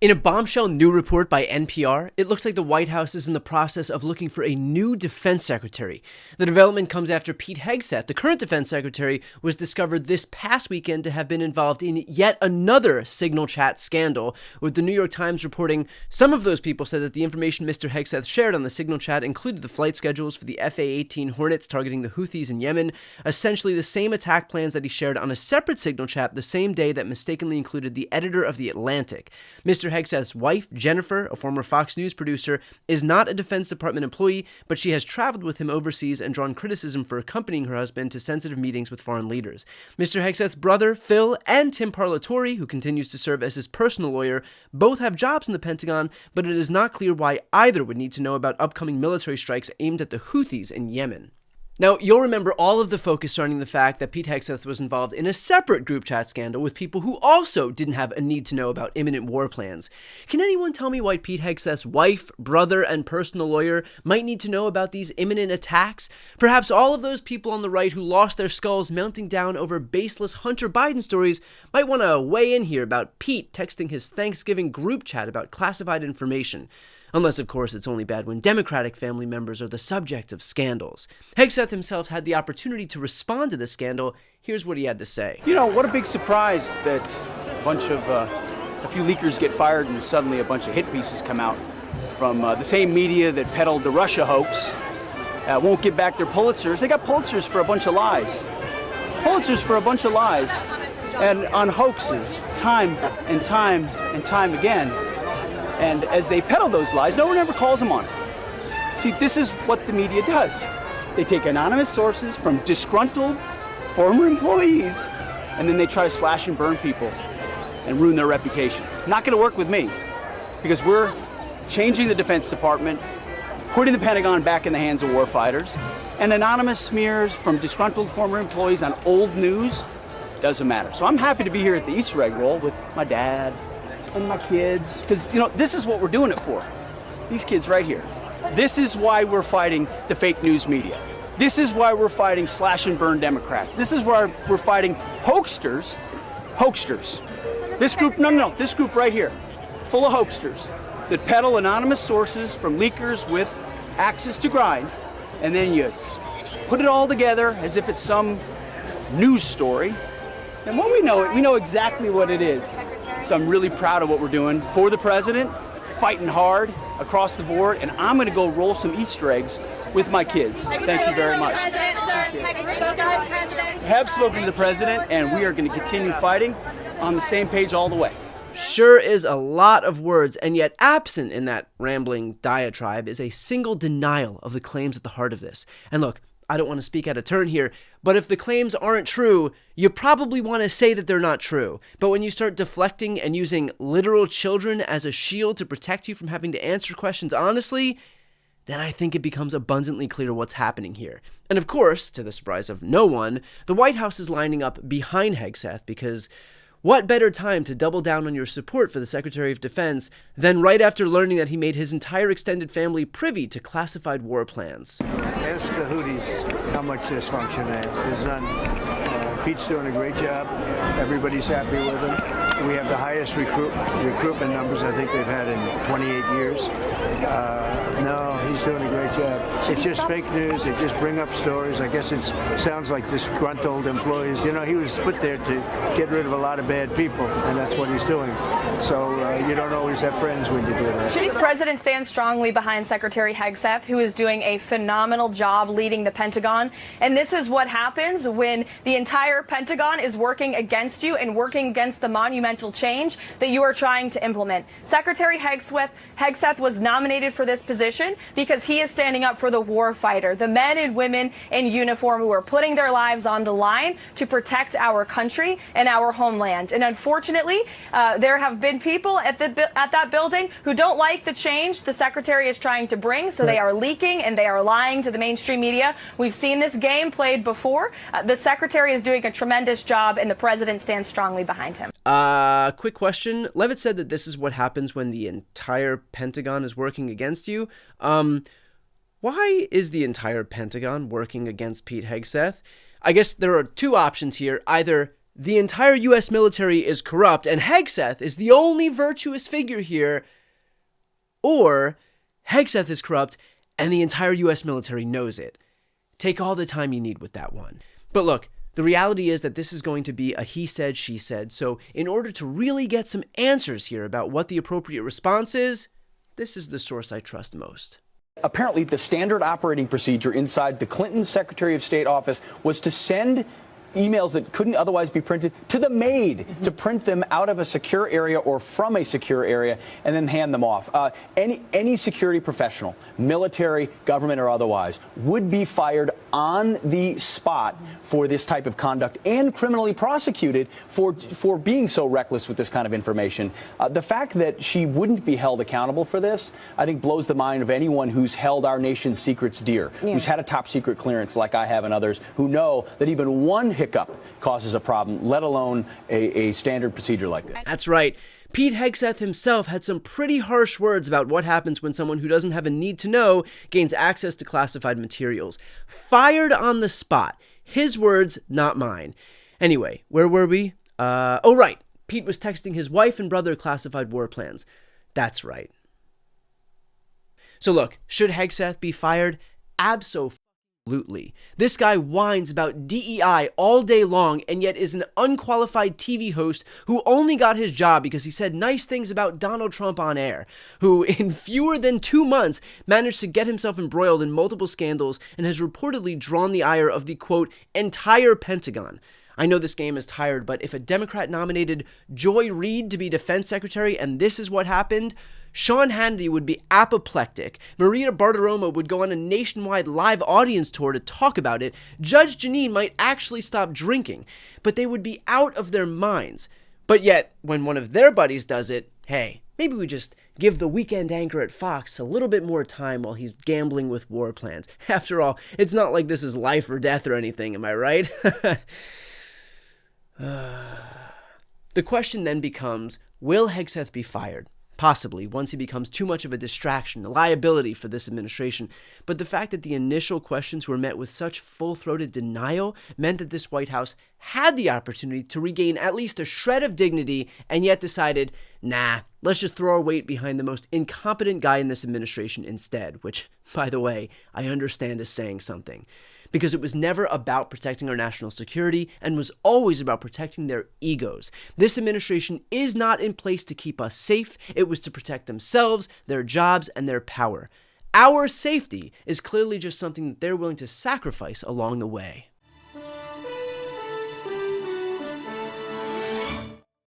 In a bombshell new report by NPR, it looks like the White House is in the process of looking for a new defense secretary. The development comes after Pete Hegseth, the current defense secretary, was discovered this past weekend to have been involved in yet another signal chat scandal, with the New York Times reporting some of those people said that the information Mr. Hegseth shared on the signal chat included the flight schedules for the FA-18 Hornets targeting the Houthis in Yemen, essentially the same attack plans that he shared on a separate signal chat the same day that mistakenly included the editor of The Atlantic. Mr. Hegseth's wife, Jennifer, a former Fox News producer, is not a Defense Department employee, but she has traveled with him overseas and drawn criticism for accompanying her husband to sensitive meetings with foreign leaders. Mr. Hegseth's brother, Phil, and Tim Parlatore, who continues to serve as his personal lawyer, both have jobs in the Pentagon, but it is not clear why either would need to know about upcoming military strikes aimed at the Houthis in Yemen. Now, you'll remember all of the focus surrounding the fact that Pete Hegseth was involved in a separate group chat scandal with people who also didn't have a need to know about imminent war plans. Can anyone tell me why Pete Hegseth's wife, brother, and personal lawyer might need to know about these imminent attacks? Perhaps all of those people on the right who lost their skulls melting down over baseless Hunter Biden stories might want to weigh in here about Pete texting his Thanksgiving group chat about classified information. Unless, of course, it's only bad when Democratic family members are the subject of scandals. Hegseth himself had the opportunity to respond to the scandal. Here's what he had to say. You know, what a big surprise that a few leakers get fired and suddenly a bunch of hit pieces come out from the same media that peddled the Russia hoax. Won't give back their Pulitzers. They got Pulitzers for a bunch of lies. Pulitzers for a bunch of lies. And on hoaxes, time and time and time again. And as they peddle those lies, no one ever calls them on it. See, this is what the media does. They take anonymous sources from disgruntled former employees, and then they try to slash and burn people and ruin their reputations. Not going to work with me, because we're changing the Defense Department, putting the Pentagon back in the hands of warfighters, and anonymous smears from disgruntled former employees on old news doesn't matter. So I'm happy to be here at the Easter egg roll with my dad and my kids, because, you know, this is what we're doing it for. These kids right here. This is why we're fighting the fake news media. This is why we're fighting slash and burn Democrats. This is why we're fighting hoaxsters. This group, this group right here, full of hoaxsters that peddle anonymous sources from leakers with axes to grind, and then you put it all together as if it's some news story. And when we know exactly what it is. So I'm really proud of what we're doing for the president, fighting hard across the board, and I'm going to go roll some Easter eggs with my kids. Thank you very much. Have you spoken to the president? Have spoken to the president, and we are going to continue fighting on the same page all the way. Sure is a lot of words, and yet absent in that rambling diatribe is a single denial of the claims at the heart of this. And look, I don't want to speak out of turn here, but if the claims aren't true, you probably want to say that they're not true. But when you start deflecting and using literal children as a shield to protect you from having to answer questions honestly, then I think it becomes abundantly clear what's happening here. And of course, to the surprise of no one, the White House is lining up behind Hegseth because what better time to double down on your support for the Secretary of Defense than right after learning that he made his entire extended family privy to classified war plans? Ask the Houthis how much dysfunction there's none. Pete's doing a great job. Everybody's happy with him. We have the highest recruitment numbers I think they've had in 28 years. No, he's doing a great job. It's just fake news. They just bring up stories. I guess it sounds like disgruntled employees. You know, he was put there to get rid of a lot of bad people, and that's what he's doing. So you don't always have friends when you do that. The president stands strongly behind Secretary Hegseth, who is doing a phenomenal job leading the Pentagon. And this is what happens when the entire Pentagon is working against you and working against the monumental change that you are trying to implement. Secretary Hegseth was nominated for this position because he is standing up for the war fighter, the men and women in uniform who are putting their lives on the line to protect our country and our homeland. And unfortunately, there have been people at that building who don't like the change the secretary is trying to bring, so they are leaking and they are lying to the mainstream media. We've seen this game played before. The secretary is doing a tremendous job, and the president stands strongly behind him. Quick question. Levitt said that this is what happens when the entire Pentagon is working against you. Why is the entire Pentagon working against Pete Hegseth? I guess there are two options here. Either the entire U.S. military is corrupt and Hegseth is the only virtuous figure here, or Hegseth is corrupt and the entire U.S. military knows it. Take all the time you need with that one. But look, the reality is that this is going to be a he said, she said, so in order to really get some answers here about what the appropriate response is, this is the source I trust most. Apparently, the standard operating procedure inside the Clinton Secretary of State office was to send emails that couldn't otherwise be printed to the maid to print them out of a secure area or from a secure area and then hand them off. Any security professional, military, government, or otherwise, would be fired on the spot for this type of conduct and criminally prosecuted for being so reckless with this kind of information. The fact that she wouldn't be held accountable for this, I think, blows the mind of anyone who's held our nation's secrets dear, who's had a top secret clearance like I have and others, who know that even one hiccup causes a problem, let alone a standard procedure like this. That's right. Pete Hegseth himself had some pretty harsh words about what happens when someone who doesn't have a need to know gains access to classified materials. Fired on the spot. His words, not mine. Anyway, where were we? Oh, right. Pete was texting his wife and brother classified war plans. That's right. So look, should Hegseth be fired? Absolutely. This guy whines about DEI all day long and yet is an unqualified TV host who only got his job because he said nice things about Donald Trump on air, who in fewer than 2 months managed to get himself embroiled in multiple scandals and has reportedly drawn the ire of the, quote, entire Pentagon. I know this game is tired, but if a Democrat nominated Joy Reid to be defense secretary and this is what happened, Sean Hannity would be apoplectic, Maria Bartiromo would go on a nationwide live audience tour to talk about it, Judge Jeanine might actually stop drinking, but they would be out of their minds. But yet, when one of their buddies does it, hey, maybe we just give the weekend anchor at Fox a little bit more time while he's gambling with war plans. After all, it's not like this is life or death or anything, am I right? The question then becomes, will Hegseth be fired? Possibly, once he becomes too much of a distraction, a liability for this administration. But the fact that the initial questions were met with such full-throated denial meant that this White House had the opportunity to regain at least a shred of dignity and yet decided, nah, let's just throw our weight behind the most incompetent guy in this administration instead, which, by the way, I understand is saying something. Because it was never about protecting our national security and was always about protecting their egos. This administration is not in place to keep us safe. It was to protect themselves, their jobs, and their power. Our safety is clearly just something that they're willing to sacrifice along the way.